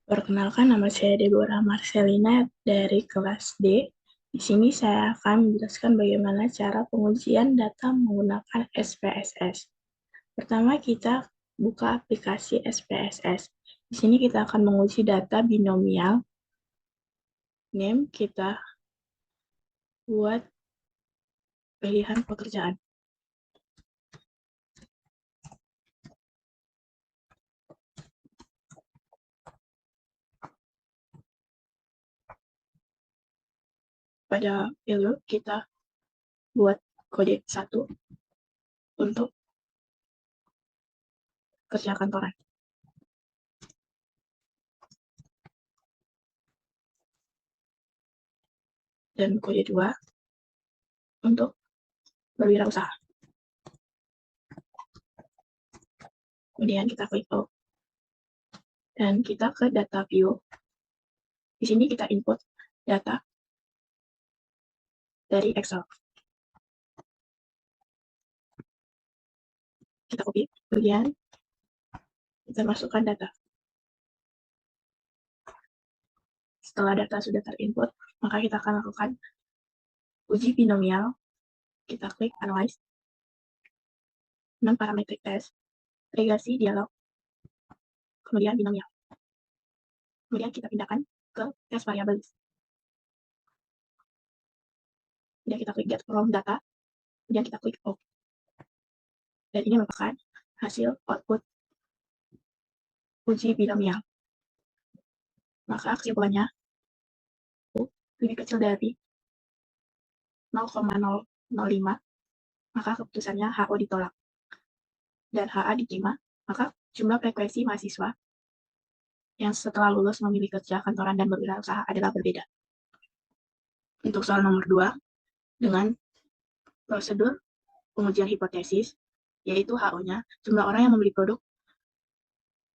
Perkenalkan, nama saya Deborah Marcelina dari kelas D. Di sini saya akan menjelaskan bagaimana cara pengujian data menggunakan SPSS. Pertama, kita buka aplikasi SPSS. Di sini kita akan menguji data binomial. Name kita buat pilihan pekerjaan. Pada value kita buat kode 1 untuk kerja kantoran. Dan kode 2 untuk berwirausaha. Kemudian kita klik OK. Dan kita ke data view. Di sini kita input data dari Excel. Kita copy, kemudian kita masukkan data. Setelah data sudah terinput, maka kita akan lakukan uji binomial. Kita klik Analyze, Non-Parametric Test, Regresi Dialog, kemudian binomial. Kemudian kita pindahkan ke Test Variable List. Kemudian kita klik Get From Data, kemudian kita klik OK. Dan ini merupakan hasil output uji binomial. Maka kesimpulannya lebih kecil dari 0,005, maka keputusannya HO ditolak. Dan HA diterima, maka jumlah frekuensi mahasiswa yang setelah lulus memilih kerja kantoran dan berwirausaha adalah berbeda. Untuk soal nomor 2, dengan prosedur pengujian hipotesis, yaitu HO-nya, jumlah orang yang membeli produk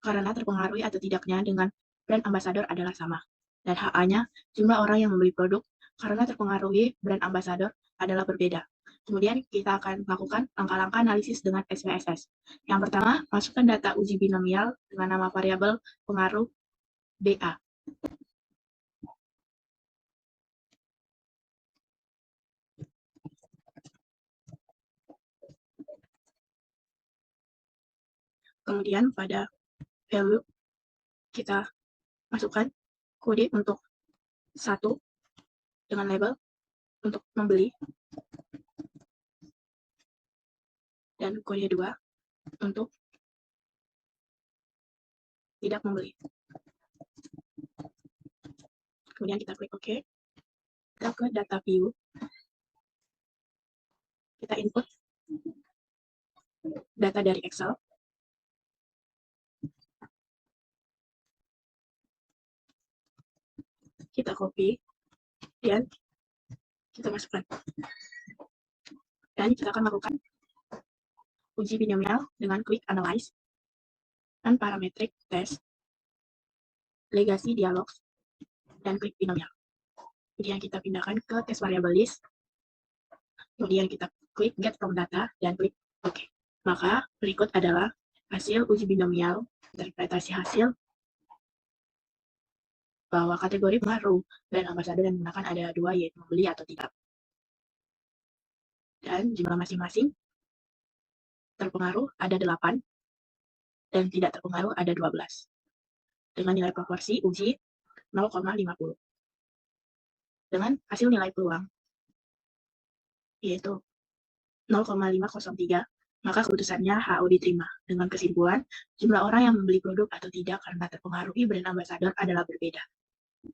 karena terpengaruhi atau tidaknya dengan brand ambassador adalah sama. Dan HA-nya, jumlah orang yang membeli produk karena terpengaruhi brand ambassador adalah berbeda. Kemudian kita akan melakukan langkah-langkah analisis dengan SPSS. Yang pertama, masukkan data uji binomial dengan nama variabel pengaruh BA. Kemudian pada value kita masukkan kode untuk 1 dengan label untuk membeli dan kode 2 untuk tidak membeli. Kemudian kita klik OK. Kita ke data view. Kita input data dari Excel. Kita copy dan kita masukkan. Dan kita akan melakukan uji binomial dengan klik Analyze, Non-Parametric Test, Legacy Dialogs, dan klik binomial. Kemudian kita pindahkan ke Test Variable List. Kemudian kita klik Get From Data dan klik OK. Maka berikut adalah hasil uji binomial. Interpretasi hasil bahwa kategori pengaruh brand ambassador yang digunakan ada 2, yaitu membeli atau tidak. Dan jumlah masing-masing terpengaruh ada 8 dan tidak terpengaruh ada 12. Dengan nilai proporsi uji 0,50. Dengan hasil nilai peluang yaitu 0,503, maka keputusannya HO diterima. Dengan kesimpulan, jumlah orang yang membeli produk atau tidak karena terpengaruhi brand ambassador adalah berbeda.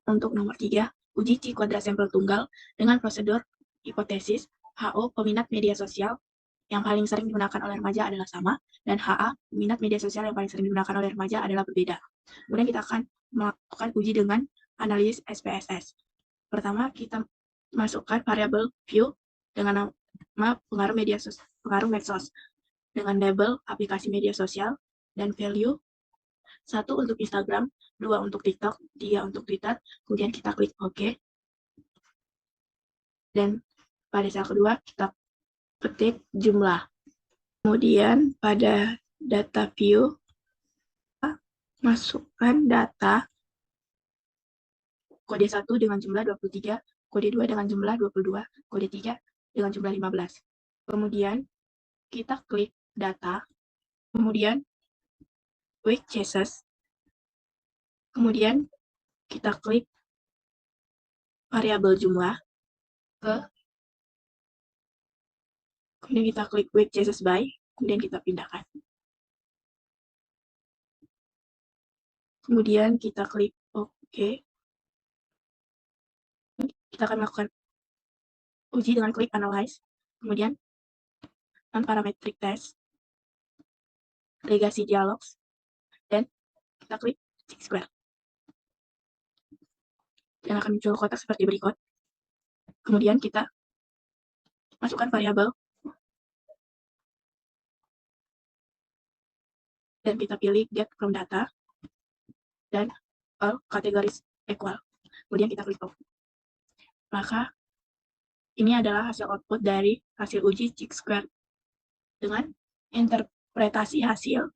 Untuk nomor 3, uji C kuadrat sampel tunggal dengan prosedur hipotesis HO peminat media sosial yang paling sering digunakan oleh remaja adalah sama, dan HA peminat media sosial yang paling sering digunakan oleh remaja adalah berbeda. Kemudian kita akan melakukan uji dengan analisis SPSS. Pertama, kita masukkan variabel view dengan nama pengaruh medsos dengan label aplikasi media sosial dan value 1 untuk Instagram, 2 untuk TikTok, 3 untuk Twitter. Kemudian kita klik OK. Dan pada sel kedua kita ketik jumlah. Kemudian pada data view masukkan data kode 1 dengan jumlah 23, kode 2 dengan jumlah 22, kode 3 dengan jumlah 15. Kemudian kita klik data, kemudian quick chassis, kemudian kita klik variabel jumlah, kemudian kita klik quick chassis by, kemudian kita pindahkan. Kemudian kita klik OK. Kita akan melakukan uji dengan klik Analyze, kemudian Non-Parametric Test, Legacy Dialogs, dan kita klik Square. Dan akan muncul kotak seperti berikut. Kemudian kita masukkan variabel, dan kita pilih Get from Data, dan All Categories Equal. Kemudian kita klik OK. Maka ini adalah hasil output dari hasil uji Square dengan interpretasi hasil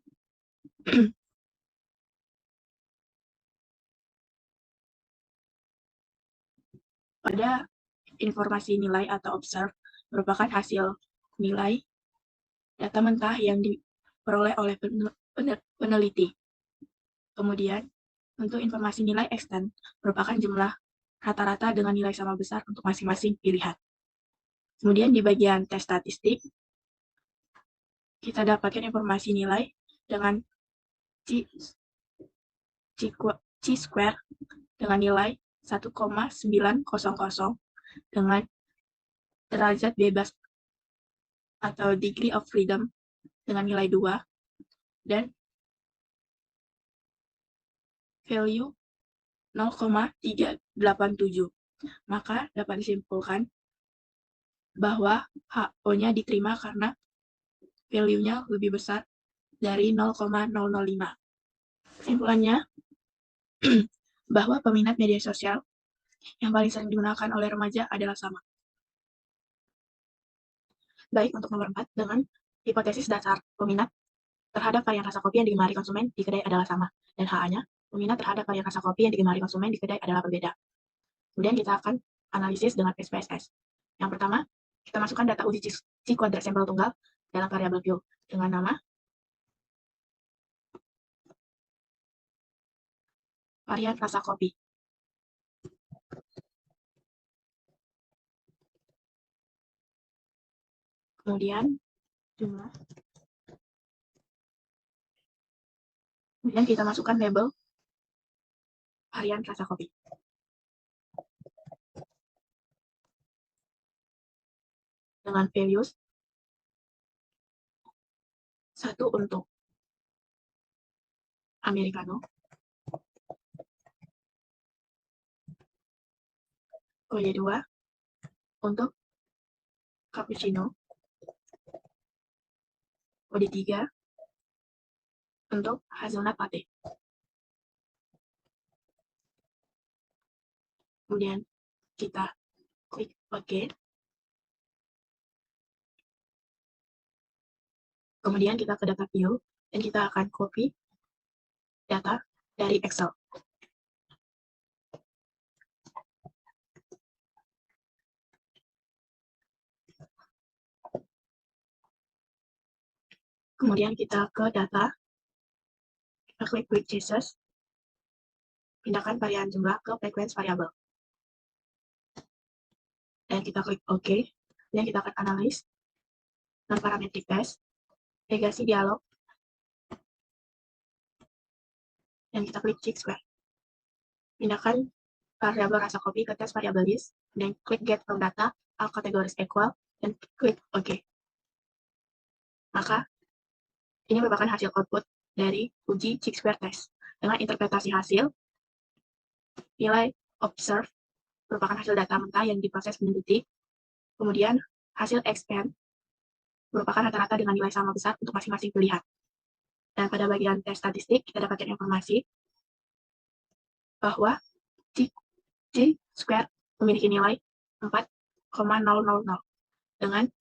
pada informasi nilai atau observe merupakan hasil nilai data mentah yang diperoleh oleh peneliti. Kemudian, untuk informasi nilai extend merupakan jumlah rata-rata dengan nilai sama besar untuk masing-masing pilihan. Kemudian di bagian tes statistik, kita dapatkan informasi nilai dengan chi-square dengan nilai 1,900 dengan derajat bebas atau degree of freedom dengan nilai 2 dan value 0,387. Maka dapat disimpulkan bahwa HO-nya diterima karena value-nya lebih besar dari 0,005. Kesimpulannya, bahwa peminat media sosial yang paling sering digunakan oleh remaja adalah sama. Baik untuk nomor 4, dengan hipotesis dasar peminat terhadap varian rasa kopi yang digemari konsumen di kedai adalah sama, dan HA-nya, peminat terhadap varian rasa kopi yang digemari konsumen di kedai adalah berbeda. Kemudian kita akan analisis dengan SPSS. Yang pertama, kita masukkan data uji kuadrat sampel tunggal dalam variabel view dengan nama varian rasa kopi. Kemudian jumlah. Kemudian kita masukkan label varian rasa kopi. Dengan values 1 untuk Americano, kode 2 untuk cappuccino, kode 3 untuk hazelnut latte. Kemudian kita klik OK. Kemudian kita ke data view, dan kita akan copy data dari Excel. Kemudian kita ke data, kita klik quick chassis, pindahkan varian jumlah ke frequency variable. Dan kita klik OK, dan kita akan analyze non-parametric test, legacy dialog, dan kita klik Square. Pindahkan variabel rasa kopi ke tes variabel list, dan klik Get from Data, all categories equal, dan klik OK. Maka, ini merupakan hasil output dari uji Square test. Dengan interpretasi hasil, nilai observe merupakan hasil data mentah yang diproses peneliti, kemudian hasil expand merupakan rata-rata dengan nilai sama besar untuk masing-masing pilihan. Dan pada bagian tes statistik, kita dapatkan informasi bahwa Square memiliki nilai 4,000 dengan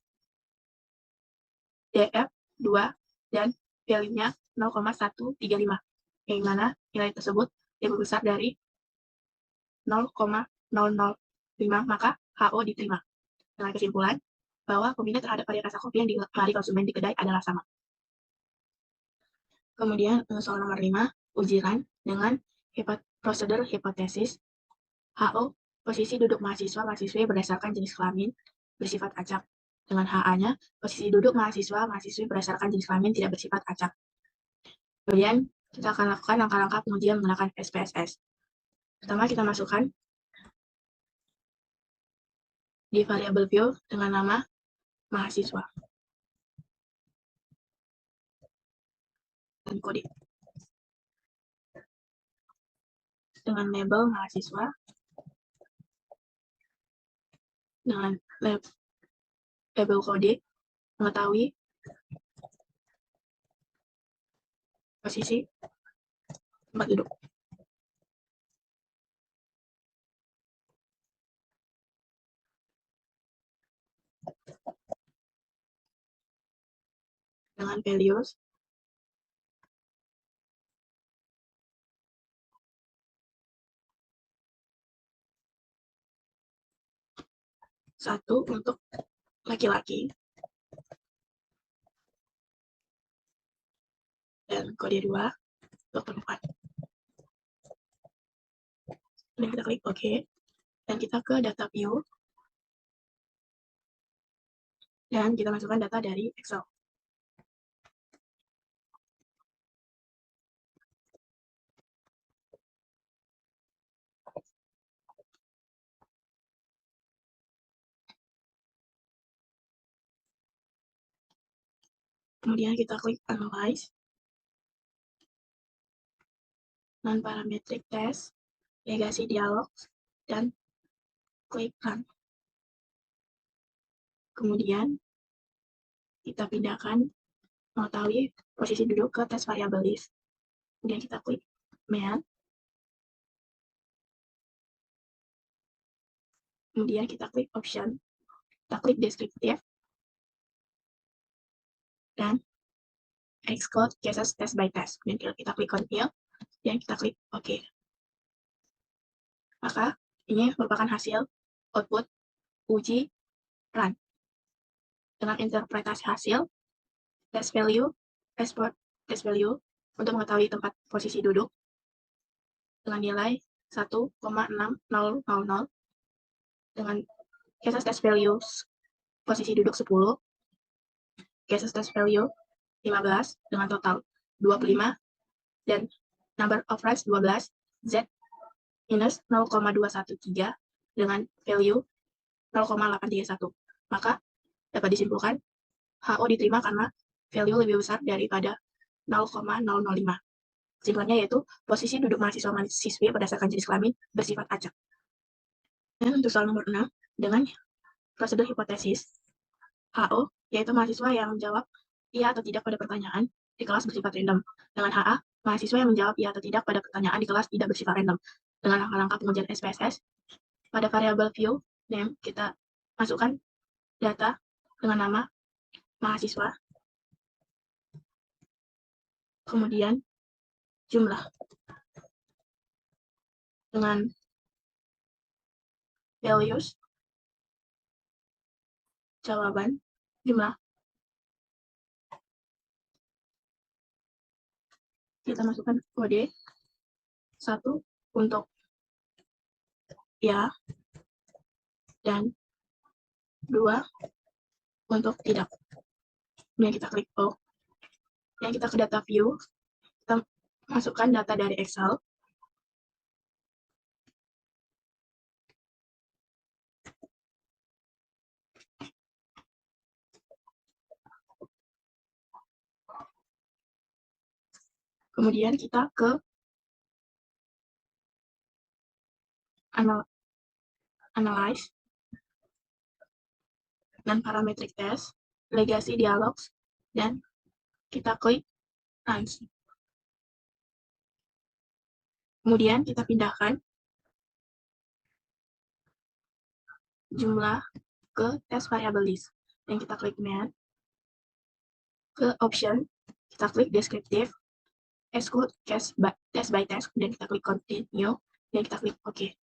DF2 dan value-nya 0,135, yang mana nilai tersebut lebih besar dari 0,005, maka HO diterima. Dengan kesimpulan bahwa peminat terhadap varietas kopi yang digemari konsumen di kedai adalah sama. Kemudian soal nomor 5, ujian dengan prosedur hipotesis. HO, posisi duduk mahasiswa-mahasiswi berdasarkan jenis kelamin bersifat acak. Dengan HA-nya, posisi duduk mahasiswa-mahasiswi berdasarkan jenis kelamin tidak bersifat acak. Kemudian kita akan lakukan langkah-langkah pengujian menggunakan SPSS. Pertama, kita masukkan di variabel view dengan nama mahasiswa dan kode. Dengan label mahasiswa, dengan label kode, mengetahui posisi tempat duduk. Dengan values, satu untuk laki-laki dan kode 2 untuk perempuan. Dan kita klik OK, dan kita ke data view, dan kita masukkan data dari Excel. Kemudian kita klik Analyze, non-parametric test, legacy dialog, dan klik Run. Kemudian kita pindahkan mengetahui posisi duduk ke test variable list. Kemudian kita klik Main. Kemudian kita klik Option. Kita klik Descriptive. Dan Exclude Cases Test by Test. Kemudian kita klik Continue. Dan kita klik OK. Maka ini merupakan hasil output uji run. Dengan interpretasi hasil, test value, export test value untuk mengetahui tempat posisi duduk dengan nilai 1,6000 dengan cases test value posisi duduk 10, cases test value 15 dengan total 25, dan number of runs 12, Z minus 0,213 dengan value 0,831. Maka dapat disimpulkan HO diterima karena value lebih besar daripada 0,005. Kesimpulannya yaitu posisi duduk mahasiswa-mahasiswi berdasarkan jenis kelamin bersifat acak. Dan untuk soal nomor 6, dengan prosedur hipotesis, HO yaitu mahasiswa yang menjawab iya atau tidak pada pertanyaan di kelas bersifat random. Dengan HA, mahasiswa yang menjawab iya atau tidak pada pertanyaan di kelas tidak bersifat random. Dengan langkah-langkah pengujian SPSS, pada variabel view name kita masukkan data dengan nama mahasiswa, kemudian jumlah dengan values, jawaban, jumlah. Kita masukkan kode 1 untuk ya dan 2 untuk tidak. Kemudian kita klik OK. Dan kita ke data view, kita masukkan data dari Excel. Kemudian kita ke Analyze dan Parametric Test, Legacy Dialogs, dan kita klik Run. Kemudian kita pindahkan jumlah ke test variable list. Dan kita klik Main. Ke Option, kita klik Descriptive, Exclude Test by Test, dan kita klik Continue, dan kita klik OK.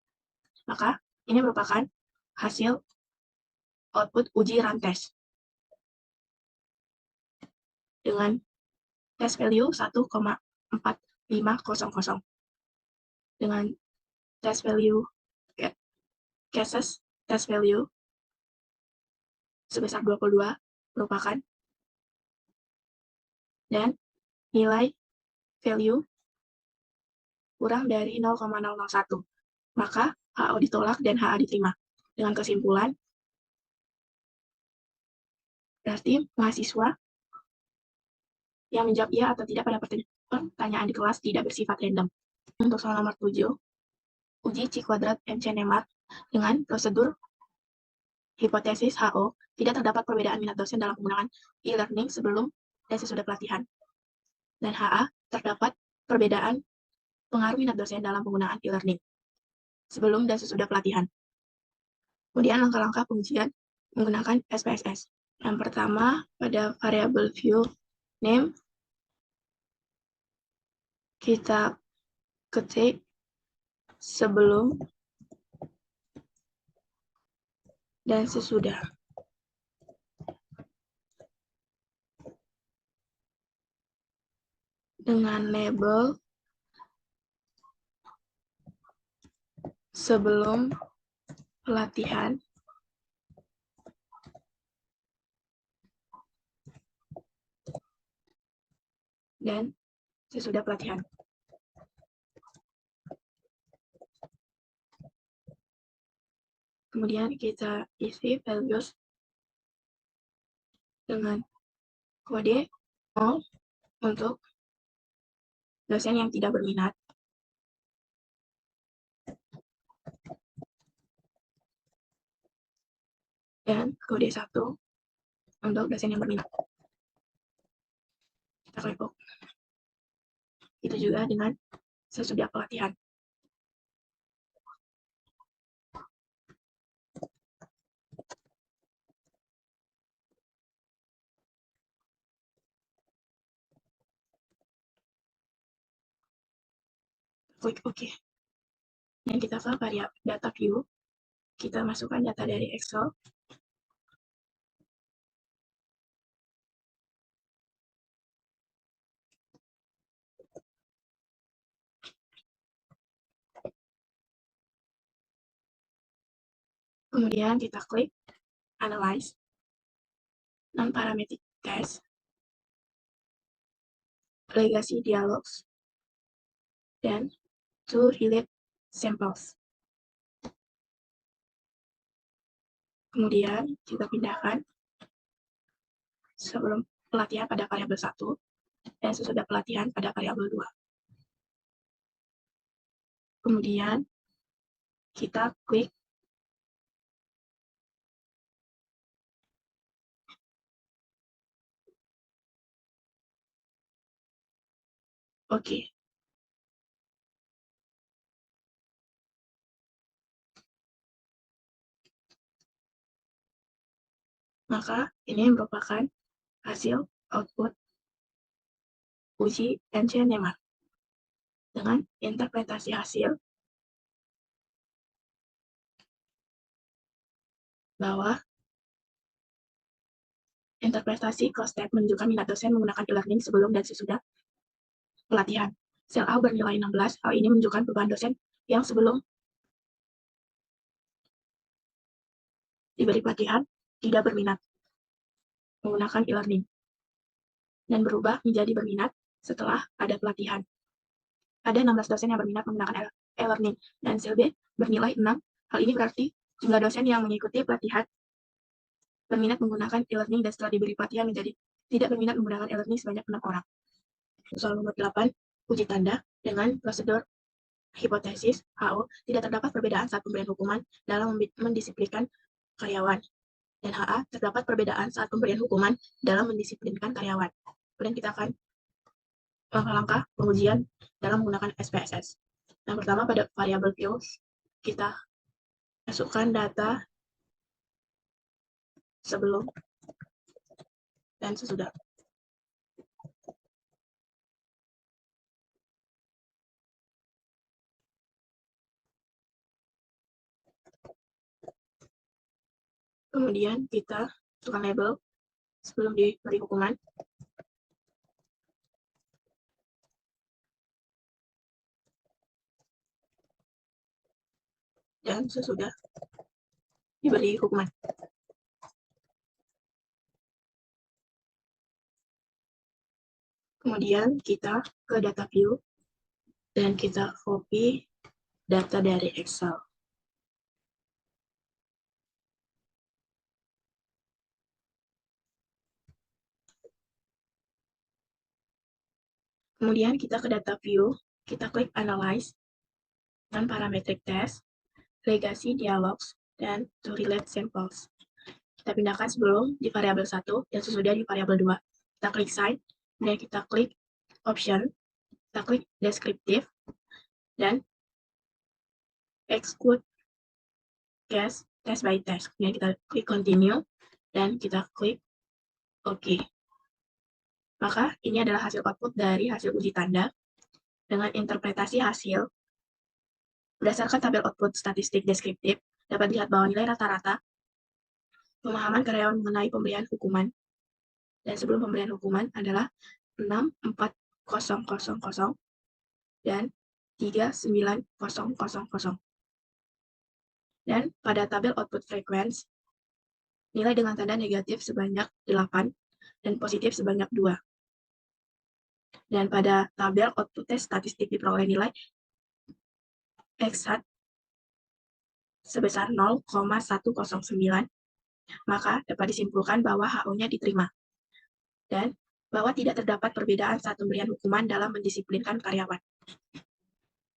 Maka ini merupakan hasil output uji run test dengan test value 1,4500 dengan test value cases test value sebesar 22 merupakan dan nilai value kurang dari 0,001. Maka HO ditolak dan HA diterima. Dengan kesimpulan, berarti mahasiswa yang menjawab iya atau tidak pada pertanyaan di kelas tidak bersifat random. Untuk soal nomor 7, uji C kuadrat MC Nemar dengan prosedur hipotesis HO, tidak terdapat perbedaan minat dosen dalam penggunaan e-learning sebelum dan sesudah pelatihan. Dan HA, terdapat perbedaan pengaruh minat dosen dalam penggunaan e-learning sebelum dan sesudah pelatihan. Kemudian langkah-langkah pengujian menggunakan SPSS. Yang pertama, pada variabel view name, kita ketik sebelum dan sesudah. Dengan label sebelum pelatihan dan sesudah pelatihan. Kemudian kita isi values dengan kode 0 untuk dosen yang tidak berminat. Dan kode 1 untuk dosen yang berminat. Kita klik OK. Itu juga dengan sesudah pelatihan. Klik OK. Dan kita ke variabel data view. Kita masukkan data dari Excel. Kemudian kita klik Analyze, Non-Parametric Test, Legacy Dialogs, dan To Relate Samples. Kemudian kita pindahkan sebelum pelatihan pada variabel 1 dan sesudah pelatihan pada variabel 2. Kemudian kita klik OK. Maka ini merupakan hasil output uji MC Nemar dengan interpretasi hasil bahwa interpretasi cross-step menunjukkan minat dosen menggunakan e-learning sebelum dan sesudah pelatihan. Sel A bernilai 16, hal ini menunjukkan beban dosen yang sebelum diberi pelatihan tidak berminat menggunakan e-learning dan berubah menjadi berminat setelah ada pelatihan. Ada 16 dosen yang berminat menggunakan e-learning dan sel B bernilai 6. Hal ini berarti jumlah dosen yang mengikuti pelatihan berminat menggunakan e-learning dan setelah diberi pelatihan menjadi tidak berminat menggunakan e-learning sebanyak 6 orang. Soal nomor 8, uji tanda dengan prosedur hipotesis HO, tidak terdapat perbedaan saat pemberian hukuman dalam mendisiplinkan karyawan. Dan HA, terdapat perbedaan saat pemberian hukuman dalam mendisiplinkan karyawan. Kemudian kita akan langkah-langkah pengujian dalam menggunakan SPSS. Yang pertama, pada variabel views, kita masukkan data sebelum dan sesudah. Kemudian kita masukkan label sebelum diberi hukuman. Dan sesudah diberi hukuman. Kemudian kita ke data view dan kita copy data dari Excel. Kemudian kita ke data view, kita klik analyze dan parametric test, legacy dialogs, dan to relate samples. Kita pindahkan sebelum di variabel 1 dan sesudah di variabel 2. Kita klik side, dan kita klik option, kita klik descriptive, dan exclude case test by test. Kemudian kita klik continue, dan kita klik OK. Maka ini adalah hasil output dari hasil uji tanda dengan interpretasi hasil. Berdasarkan tabel output statistik deskriptif, dapat dilihat bahwa nilai rata-rata pemahaman karyawan mengenai pemberian hukuman dan sebelum pemberian hukuman adalah 64000 dan 39000. Dan pada tabel output frequency, nilai dengan tanda negatif sebanyak 8 dan positif sebanyak 2. Dan pada tabel output test statistik diperoleh nilai X-hat sebesar 0,109, maka dapat disimpulkan bahwa HO-nya diterima. Dan bahwa tidak terdapat perbedaan saat pemberian hukuman dalam mendisiplinkan karyawan.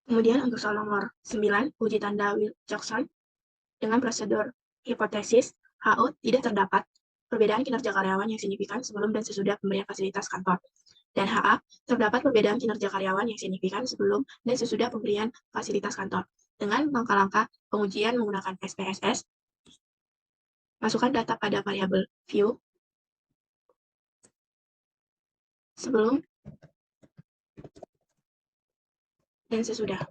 Kemudian untuk soal nomor 9, uji tanda Wilcoxon dengan prosedur hipotesis HO tidak terdapat perbedaan kinerja karyawan yang signifikan sebelum dan sesudah pemberian fasilitas kantor. Dan HA, terdapat perbedaan kinerja karyawan yang signifikan sebelum dan sesudah pemberian fasilitas kantor. Dengan langkah-langkah pengujian menggunakan SPSS, masukkan data pada variabel view sebelum dan sesudah.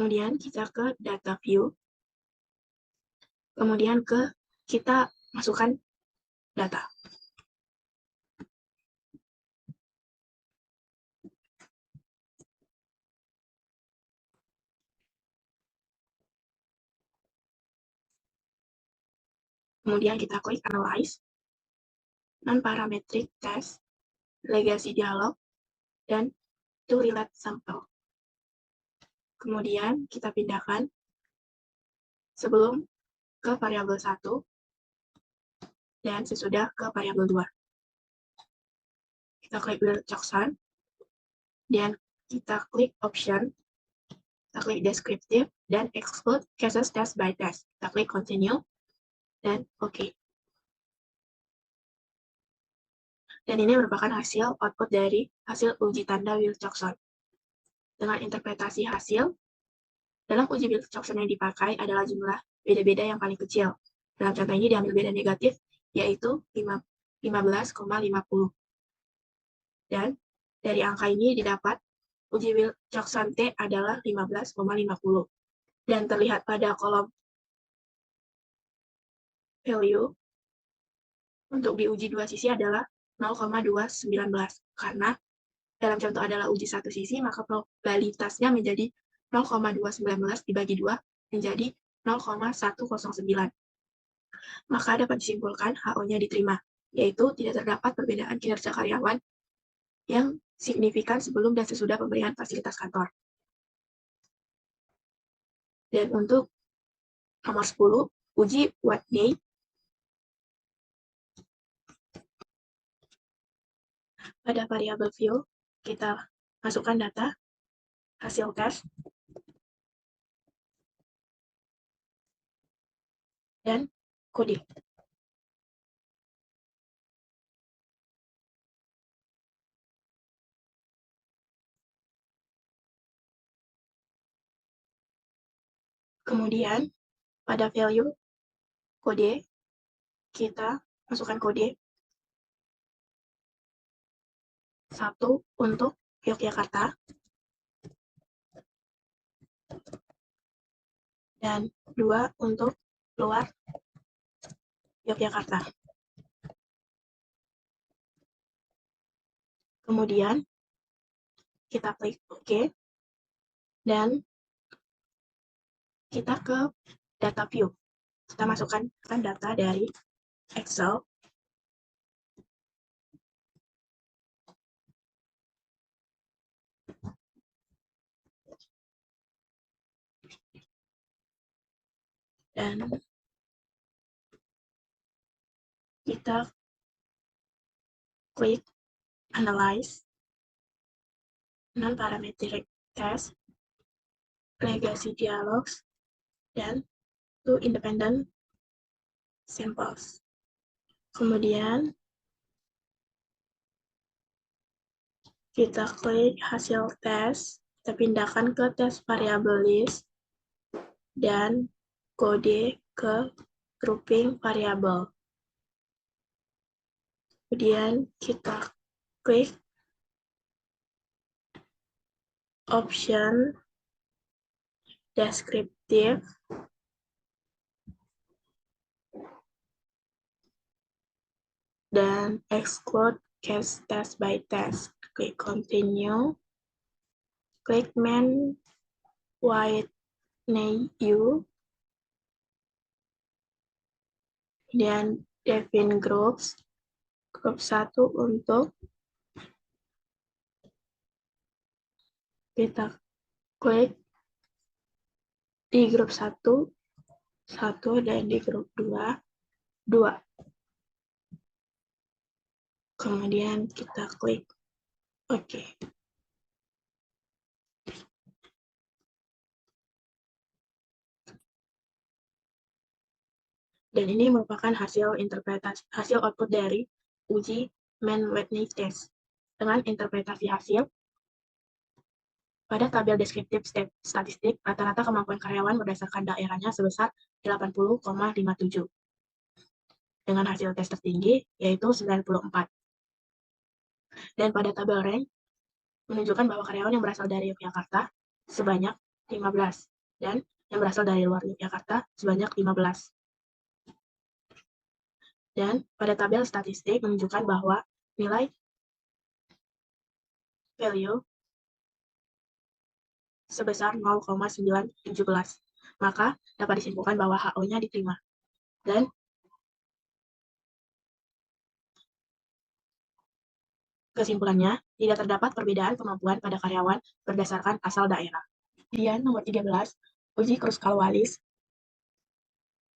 Kemudian kita ke data view. Kemudian kita masukkan data. Kemudian kita klik analyze, non-parametric test, legacy dialog, dan to relate sample. Kemudian kita pindahkan sebelum ke variabel 1 dan sesudah ke variabel 2. Kita klik Wilcoxon dan kita klik option, kita klik descriptive dan exclude cases test by test. Kita klik continue dan OK. Dan ini merupakan hasil output dari hasil uji tanda Wilcoxon. Dengan interpretasi hasil, dalam uji Wilcoxon yang dipakai adalah jumlah beda-beda yang paling kecil. Dalam contoh ini diambil beda negatif, yaitu 15,50. Dan dari angka ini didapat uji Wilcoxon T adalah 15,50. Dan terlihat pada kolom value, untuk diuji dua sisi adalah 0,219. Karena dalam contoh adalah uji satu sisi, maka probabilitasnya menjadi 0,219 dibagi 2 menjadi 0,109. Maka dapat disimpulkan HO-nya diterima, yaitu tidak terdapat perbedaan kinerja karyawan yang signifikan sebelum dan sesudah pemberian fasilitas kantor. Dan untuk nomor 10, uji Watney. Pada variabel view, kita masukkan data hasil tes dan kode. Kemudian, pada value kode, kita masukkan kode 1 untuk Yogyakarta, dan 2 untuk luar Yogyakarta. Kemudian kita klik OK, dan kita ke data view. Kita masukkan data dari Excel. Dan kita klik Analyze, Non-Parametric Test, Legacy Dialogs, dan Two Independent Samples. Kemudian kita klik hasil tes, kita pindahkan ke tes variabel list, dan kode ke grouping variabel. Kemudian kita klik option descriptive, dan exclude case test by test. Klik continue, klik main white new, dan define groups, grup 1 untuk kita klik di grup 1, dan di grup 2, 2. Kemudian kita klik OK. Dan ini merupakan hasil output dari uji Mann-Whitney test. Dengan interpretasi hasil, pada tabel deskriptif statistik, rata-rata kemampuan karyawan berdasarkan daerahnya sebesar 80,57. Dengan hasil tes tertinggi, yaitu 94. Dan pada tabel rank, menunjukkan bahwa karyawan yang berasal dari Yogyakarta sebanyak 15, dan yang berasal dari luar Yogyakarta sebanyak 15. Dan pada tabel statistik menunjukkan bahwa nilai value sebesar 0,917. Maka dapat disimpulkan bahwa HO-nya diterima. Dan kesimpulannya, tidak terdapat perbedaan kemampuan pada karyawan berdasarkan asal daerah. Kemudian nomor 13, uji Kruskal-Wallis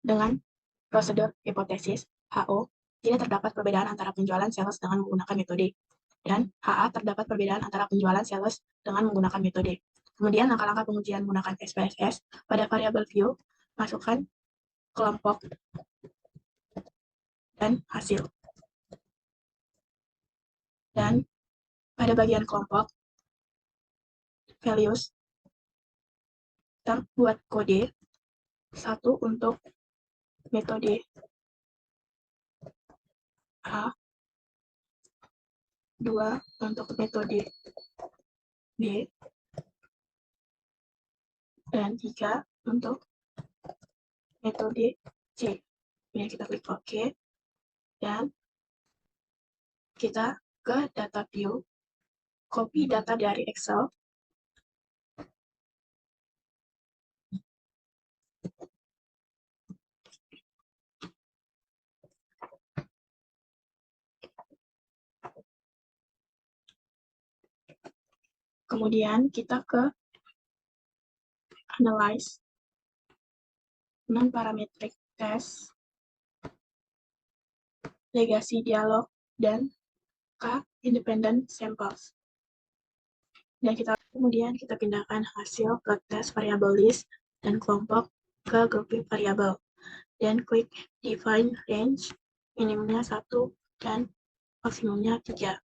dengan prosedur hipotesis HO, tidak terdapat perbedaan antara penjualan sales dengan menggunakan metode, dan HA terdapat perbedaan antara penjualan sales dengan menggunakan metode. Kemudian langkah-langkah pengujian menggunakan SPSS pada variabel view, masukkan kelompok dan hasil. Dan pada bagian kelompok values, kita buat kode 1 untuk metode A, 2 untuk metode B, dan 3 untuk metode C. Kemudian kita klik OK, dan kita ke data view, copy data dari Excel, kemudian kita ke Analyze, Non-Parametric Test, Legacy Dialog, dan K Independent Samples. Dan kemudian kita pindahkan hasil ke tes variabel list dan kelompok ke grouping variabel. Dan klik Define Range, minimumnya 1 dan maksimumnya 3.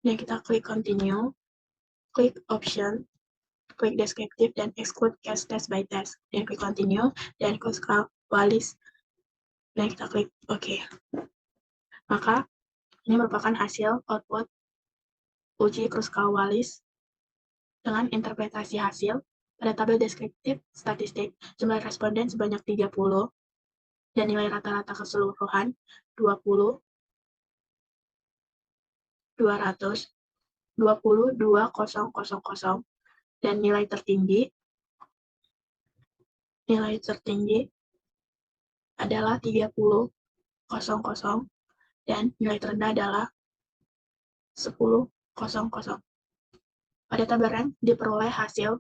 Dan kita klik Continue, klik Option, klik Descriptive, dan Exclude Case Test by Test. Dan klik Continue, dan Kruskal-Wallis. Dan kita klik OK. Maka ini merupakan hasil output uji Kruskal-Wallis dengan interpretasi hasil. Pada tabel deskriptif statistik, jumlah responden sebanyak 30 dan nilai rata-rata keseluruhan 20, 200, 20,000 dan nilai tertinggi adalah 30,000 dan nilai terendah adalah 10,000. Pada tabel rank diperoleh hasil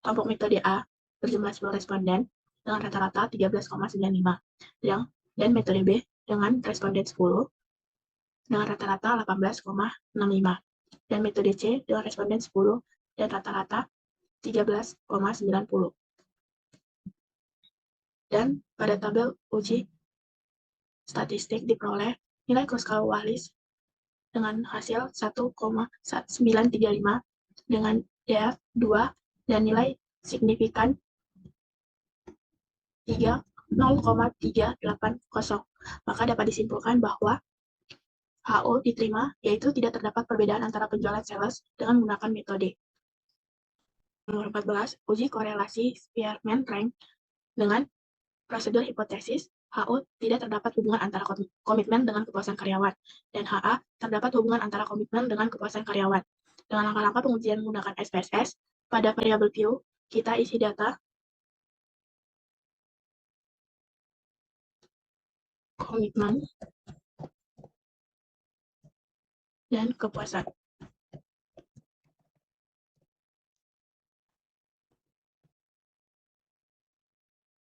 kelompok metode A berjumlah 10 responden dengan rata-rata 13,95 dan metode B dengan responden 10 dengan rata-rata 18,65 dan metode C dengan responden 10 dan rata-rata 13,90. Dan pada tabel uji statistik diperoleh nilai Kruskal-Wallis dengan hasil 1,935 dengan DF 2 dan nilai signifikan 0,380. Maka dapat disimpulkan bahwa HO diterima, yaitu tidak terdapat perbedaan antara penjualan sales dengan menggunakan metode. Nomor 14, uji korelasi Spearman-Rank dengan prosedur hipotesis. HO tidak terdapat hubungan antara komitmen dengan kepuasan karyawan, dan HA terdapat hubungan antara komitmen dengan kepuasan karyawan. Dengan langkah-langkah pengujian menggunakan SPSS, pada variabel Q, kita isi data komitmen dan kepuasan.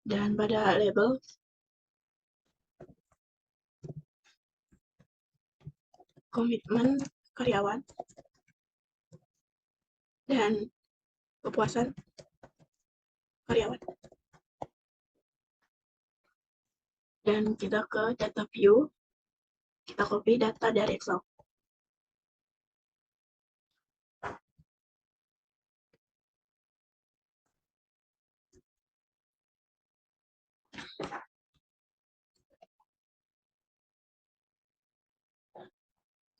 Dan pada label komitmen karyawan dan kepuasan karyawan. Dan kita ke data view, kita copy data dari Excel.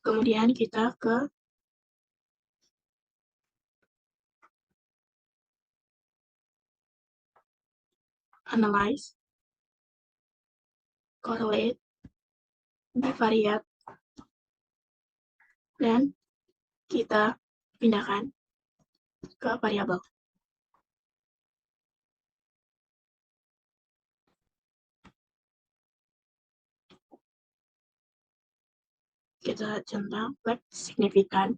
Kemudian kita ke analyze, correlate, bivariate, dan kita pindahkan ke variabel. Kita centang flag signifikan,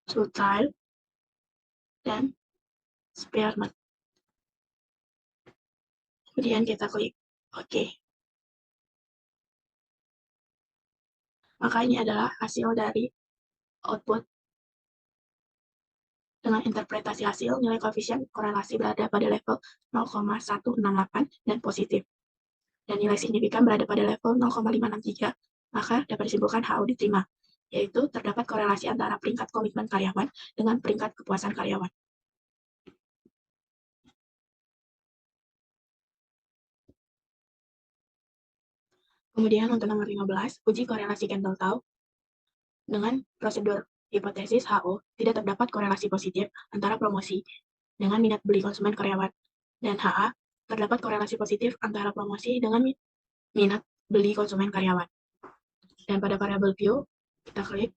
subtile, dan Spearman. Kemudian kita klik OK. Maka ini adalah hasil dari output dengan interpretasi hasil. Nilai koefisien korelasi berada pada level 0,168 dan positif. Dan nilai signifikan berada pada level 0,563. Maka dapat disimpulkan HO diterima, yaitu terdapat korelasi antara peringkat komitmen karyawan dengan peringkat kepuasan karyawan. Kemudian untuk nomor 15, uji korelasi Kendall-Tau. Dengan prosedur hipotesis HO, tidak terdapat korelasi positif antara promosi dengan minat beli konsumen karyawan. Dan HA, terdapat korelasi positif antara promosi dengan minat beli konsumen karyawan. Dan pada variabel view, kita klik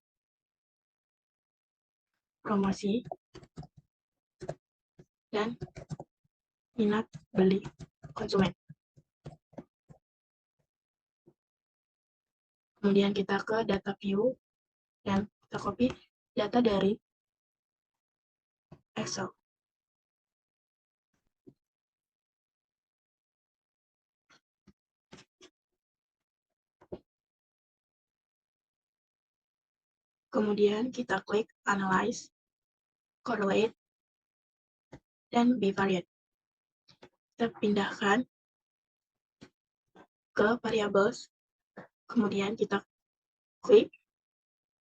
promosi dan minat beli konsumen. Kemudian kita ke data view dan kita copy data dari Excel. Kemudian kita klik analyze, correlate, dan bivariate. Kita pindahkan ke variables, kemudian kita klik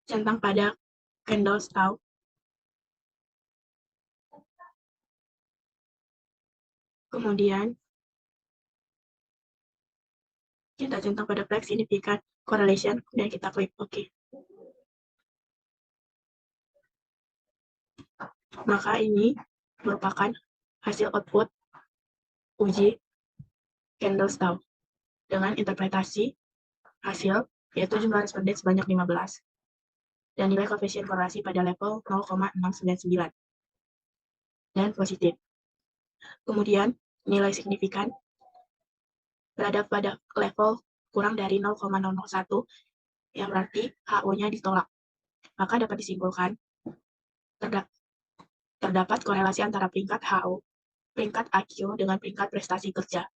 centang pada Kendall-Tau. Kemudian kita centang pada flag significant correlation, dan kita klik OK. Maka ini merupakan hasil output uji Candlestone dengan interpretasi hasil yaitu jumlah responden sebanyak 15 dan nilai koefisien korelasi pada level 0,699 dan positif. Kemudian nilai signifikan berada pada level kurang dari 0,001 yang berarti HO-nya ditolak. Maka dapat disimpulkan terdapat korelasi antara peringkat HO, peringkat IQ dengan peringkat prestasi kerja.